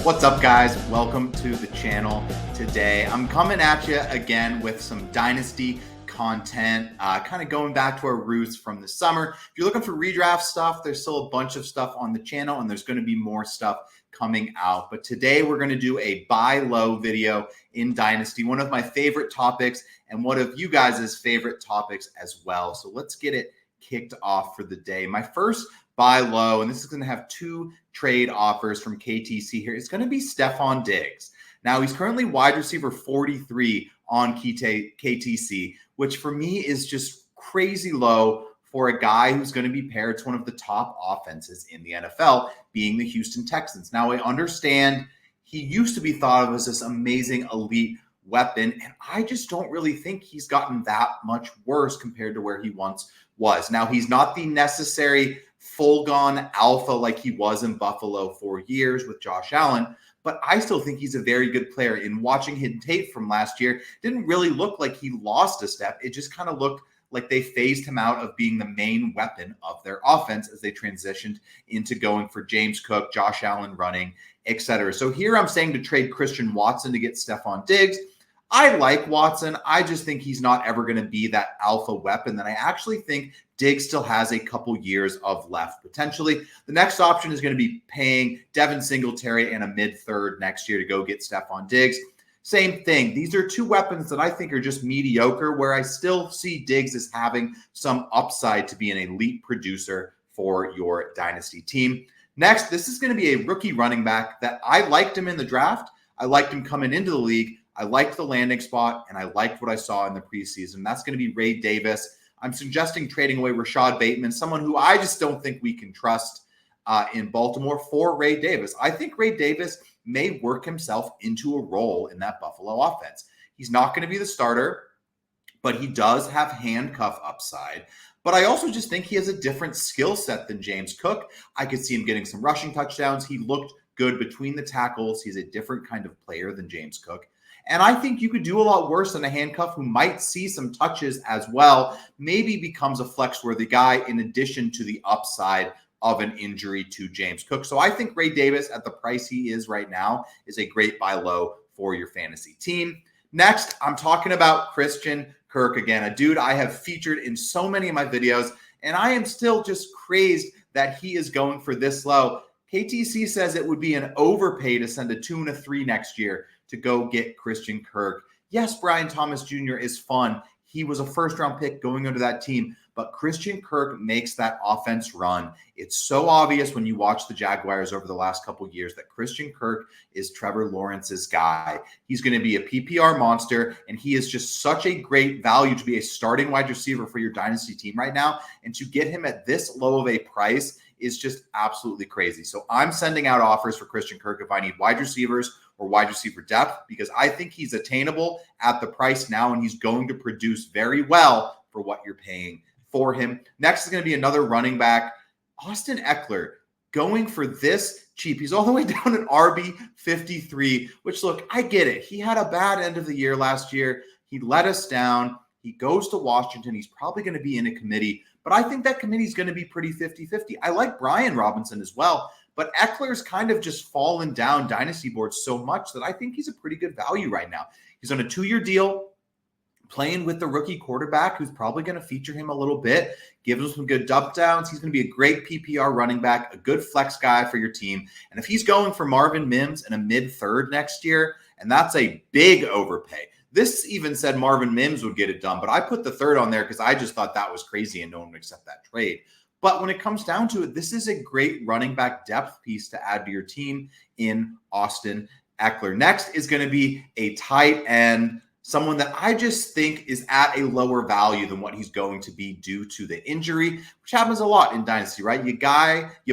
What's up, guys? Welcome to the channel. Today I'm coming at you again with some Dynasty content, kind of going back to our roots from the summer. If you're looking for redraft stuff, there's still a bunch of stuff on the channel, and there's going to be more stuff coming out. But today we're going to do a buy low video in Dynasty, one of my favorite topics and one of you guys' favorite topics as well. So let's get it kicked off for the day. My first buy low, and this is going to have two trade offers from KTC here. It's going to be Stefon Diggs. Now, he's currently wide receiver 43 on KTC, which for me is just crazy low for a guy who's going to be paired to one of the top offenses in the NFL, being the Houston Texans. Now, I understand he used to be thought of as this amazing elite weapon, and I just don't really think he's gotten that much worse compared to where he once was. Now, he's not the necessary full-gone alpha like he was in Buffalo for years with Josh Allen, but I still think he's a very good player. In watching his tape from last year, didn't really look like he lost a step. It just kind of looked like they phased him out of being the main weapon of their offense as they transitioned into going for James Cook, Josh Allen running, etc. So here I'm saying to trade Christian Watson to get Stefon Diggs. I like Watson. I just think he's not ever going to be that alpha weapon that I actually think Diggs still has a couple years of left potentially. The next option is going to be paying Devin Singletary and a mid-third next year to go get Stefon Diggs. Same thing. These are two weapons that I think are just mediocre, where I still see Diggs as having some upside to be an elite producer for your Dynasty team. Next, this is going to be a rookie running back that I liked him in the draft. I liked him coming into the league. I liked the landing spot, and I liked what I saw in the preseason. That's going to be Ray Davis. I'm suggesting trading away Rashad Bateman, someone who I just don't think we can trust in Baltimore, for Ray Davis. I think Ray Davis may work himself into a role in that Buffalo offense. He's not going to be the starter, but he does have handcuff upside. But I also just think he has a different skill set than James Cook. I could see him getting some rushing touchdowns. He looked good between the tackles. He's a different kind of player than James Cook. And I think you could do a lot worse than a handcuff who might see some touches as well, maybe becomes a flex-worthy guy in addition to the upside of an injury to James Cook. So I think Ray Davis, at the price he is right now, is a great buy low for your fantasy team. Next, I'm talking about Christian Kirk again, a dude I have featured in so many of my videos, and I am still just crazed that he is going for this low. KTC says it would be an overpay to send a 2 and a 3 next year to go get Christian Kirk. Yes, Brian Thomas Jr. is fun. He was a first-round pick going into that team, but Christian Kirk makes that offense run. It's so obvious when you watch the Jaguars over the last couple of years that Christian Kirk is Trevor Lawrence's guy. He's going to be a PPR monster, and he is just such a great value to be a starting wide receiver for your Dynasty team right now, and to get him at this low of a price is just absolutely crazy. So I'm sending out offers for Christian Kirk if I need wide receivers or wide receiver depth, because I think he's attainable at the price now, and he's going to produce very well for what you're paying for him. Next is going to be another running back, Austin Ekeler, going for this cheap. He's all the way down at RB 53, which, look, I get it. He had a bad end of the year last year. He let us down. He goes to Washington. He's probably going to be in a committee, but I think that committee is going to be pretty 50-50. I like Brian Robinson as well, but Eckler's kind of just fallen down dynasty boards so much that I think he's a pretty good value right now. He's on a 2-year deal, playing with the rookie quarterback who's probably going to feature him a little bit, give him some good dump downs. He's going to be a great PPR running back, a good flex guy for your team. And if he's going for Marvin Mims in a mid-third next year, and that's a big overpay. This even said Marvin Mims would get it done, but I put the third on there because I just thought that was crazy and no one would accept that trade. But when it comes down to it, this is a great running back depth piece to add to your team in Austin Ekeler. Next is going to be a tight end, someone that I just think is at a lower value than what he's going to be due to the injury, which happens a lot in Dynasty, right? You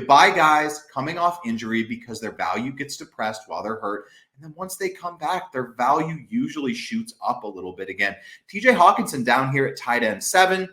buy guys coming off injury because their value gets depressed while they're hurt. And then once they come back, their value usually shoots up a little bit again. TJ Hockenson down here at tight end 7.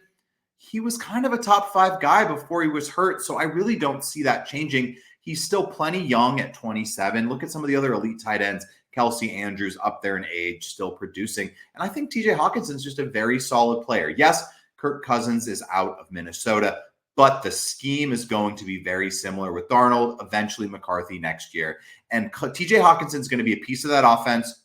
He was kind of a top 5 guy before he was hurt, so I really don't see that changing. He's still plenty young at 27. Look at some of the other elite tight ends. Kelsey Andrews up there in age, still producing. And I think TJ Hawkinson's just a very solid player. Yes, Kirk Cousins is out of Minnesota, but the scheme is going to be very similar with Darnold, eventually McCarthy next year. And TJ Hockenson is going to be a piece of that offense,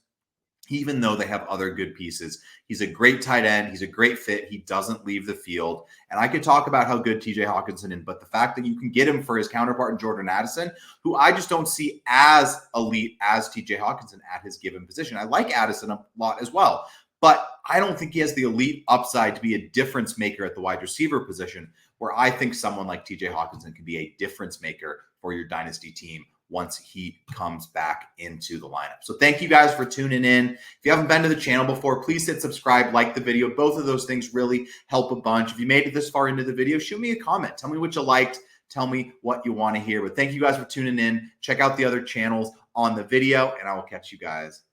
even though they have other good pieces. He's a great tight end. He's a great fit. He doesn't leave the field. And I could talk about how good TJ Hockenson is, but the fact that you can get him for his counterpart in Jordan Addison, who I just don't see as elite as TJ Hockenson at his given position. I like Addison a lot as well, but I don't think he has the elite upside to be a difference maker at the wide receiver position, where I think someone like TJ Hockenson can be a difference maker for your dynasty team once he comes back into the lineup. So thank you guys for tuning in. If you haven't been to the channel before, please hit subscribe, like the video. Both of those things really help a bunch. If you made it this far into the video, shoot me a comment. Tell me what you liked. Tell me what you want to hear. But thank you guys for tuning in. Check out the other channels on the video, and I will catch you guys